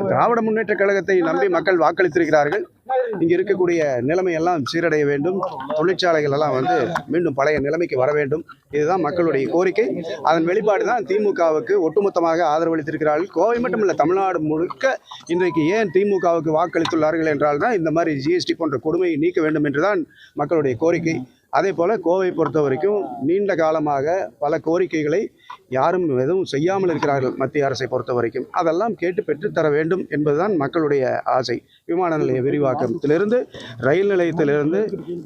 திராவிட முன்னேற்ற கழகத்தை நம்பி மக்கள் வாக்களித்திருக்கிறார்கள். இங்கு இருக்கக்கூடிய நிலைமை எல்லாம் சீரடைய வேண்டும், தொழிற்சாலைகள் எல்லாம் மீண்டும் பழைய நிலைமைக்கு வர வேண்டும். இதுதான் மக்களுடைய கோரிக்கை. அதன் வெளிப்பாடு தான் திமுகவுக்கு ஒட்டுமொத்தமாக ஆதரவளித்திருக்கிறார்கள். கோவை மட்டுமல்ல, தமிழ்நாடு முழுக்க இன்றைக்கு ஏன் திமுகவுக்கு வாக்களித்துள்ளார்கள் என்றால் தான் இந்த மாதிரி ஜிஎஸ்டி போன்ற கொடுமையை நீக்க வேண்டும் என்றுதான் மக்களுடைய கோரிக்கை. அதே போல் கோவை பொறுத்த வரைக்கும் நீண்ட காலமாக பல கோரிக்கைகளை யாரும் எதுவும் செய்யாமல் இருக்கிறார்கள். மத்திய அரசை பொறுத்த வரைக்கும் அதெல்லாம் கேட்டு பெற்றுத்தர வேண்டும் என்பதுதான் மக்களுடைய ஆசை. விமான நிலைய விரிவாக்கத்திலிருந்து, ரயில் நிலையத்திலிருந்து,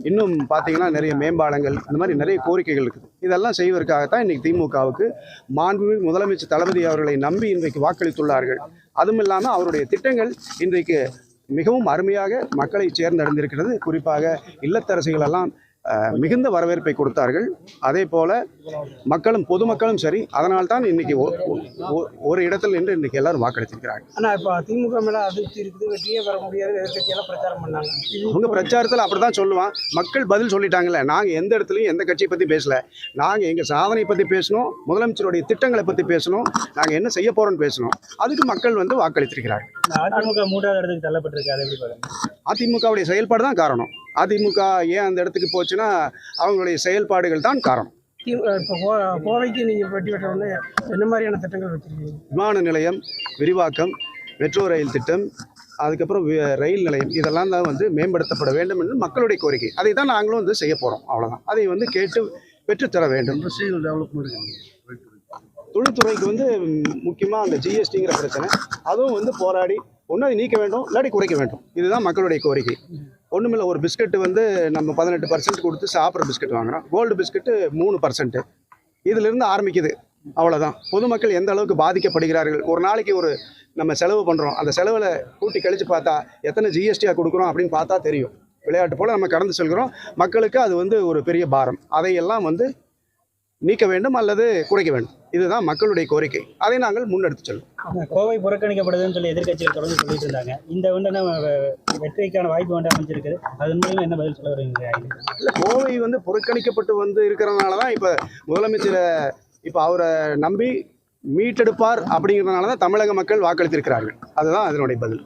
இன்னும் பார்த்தீங்கன்னா நிறைய மேம்பாலங்கள், இந்த மாதிரி நிறைய கோரிக்கைகள் இருக்குது. இதெல்லாம் செய்வதற்காகத்தான் இன்றைக்கி திமுகவுக்கு மாண்புமிகு முதலமைச்சர் தளபதி அவர்களை நம்பி இன்றைக்கு வாக்களித்துள்ளார்கள். அதுவும் இல்லாமல் அவருடைய திட்டங்கள் இன்றைக்கு மிகவும் அருமையாக மக்களை சேர்ந்தடைந்திருக்கிறது. குறிப்பாக இல்லத்தரசிகள் எல்லாம் மிகுந்த வரவேற்பை கொடுத்தார்கள். அதே போல மக்களும் பொதுமக்களும் சரி, அதனால்தான் இன்னைக்கு ஒரு இடத்தில் நின்று இன்னைக்கு எல்லாரும் வாக்களித்திருக்கிறாங்க. ஆனால் இப்போ திமுக மேலே அதிருப்தி இருக்குது, வெற்றியே பெற முடியாது, எதிர்கட்சியெல்லாம் பிரச்சாரம் பண்ணாங்க. அவங்க பிரச்சாரத்தில் அப்படிதான் சொல்லுவான். மக்கள் பதில் சொல்லிட்டாங்கல்ல. நாங்கள் எந்த இடத்துலையும் எந்த கட்சியை பற்றி பேசல. நாங்கள் எங்கள் சாதனை பற்றி பேசணும், முதலமைச்சருடைய திட்டங்களை பற்றி பேசணும், நாங்கள் என்ன செய்ய போகிறோன்னு பேசணும். அதுக்கு மக்கள் வாக்களித்திருக்கிறார்கள். அதிமுக 3வது இடத்துக்கு தள்ளப்பட்டிருக்கு, அதை எப்படி பாருங்க? அதிமுகவுடைய செயல்பாடு தான் காரணம். அதிமுக ஏன் அந்த இடத்துக்கு போச்சுன்னா அவங்களுடைய செயல்பாடுகள் தான் காரணம். இப்போ கோவைக்கு நீங்கள் வெற்றி பெற்றவுடனே என்ன மாதிரியான திட்டங்கள் வச்சுருக்கீங்க? விமான நிலையம் விரிவாக்கம், மெட்ரோ ரயில் திட்டம், அதுக்கப்புறம் ரயில் நிலையம், இதெல்லாம் தான் மேம்படுத்தப்பட வேண்டும் என்று மக்களுடைய கோரிக்கை. அதை தான் நாங்களும் செய்ய போகிறோம். அவ்வளோதான். அதை கேட்டு பெற்றுத்தர வேண்டும். தொழில்துறைக்கு முக்கியமாக அந்த ஜிஎஸ்டிங்கிற பிரச்சனை, அதுவும் போராடி ஒன்று அதை நீக்க வேண்டும், இல்லாட்டி குறைக்க வேண்டும். இதுதான் மக்களுடைய கோரிக்கை. ஒன்றுமில்லை, ஒரு பிஸ்கட்டு நம்ம 18% கொடுத்து சாப்பிட்ற பிஸ்கட் வாங்குகிறோம். Gold biscuit 3%. இதிலிருந்து ஆரம்பிக்குது. அவ்வளோதான். பொதுமக்கள் எந்த அளவுக்கு பாதிக்கப்படுகிறார்கள். ஒரு நாளைக்கு நம்ம செலவு பண்ணுறோம். அந்த செலவில் கூட்டி கழித்து பார்த்தா எத்தனை ஜிஎஸ்டியாக கொடுக்குறோம் அப்படின்னு பார்த்தா தெரியும். விளையாட்டு போல் நம்ம கடந்து செல்கிறோம். மக்களுக்கு அது ஒரு பெரிய பாரம். அதையெல்லாம் நீக்க வேண்டும் அல்லது குறைக்க வேண்டும். இதுதான் மக்களுடைய கோரிக்கை. அதை நாங்கள் முன்னெடுத்து செல்வோம். கோவை புறக்கணிக்கப்படுதுன்னு சொல்லி எதிர்கட்சிகள் தொடர்ந்து சொல்லிட்டு இருந்தாங்க. இந்த வெற்றிக்கான வாய்ப்பு அமைஞ்சிருக்குது. அது மூலம் என்ன பதில் சொல்ல வருவீங்க? இல்லை, கோவை புறக்கணிக்கப்பட்டு இருக்கிறதுனால தான் இப்போ முதலமைச்சரை அவரை நம்பி மீட்டெடுப்பார் அப்படிங்கிறதுனால தான் தமிழக மக்கள் வாக்களித்திருக்கிறார்கள். அதுதான் அதனுடைய பதில்.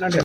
நன்றி.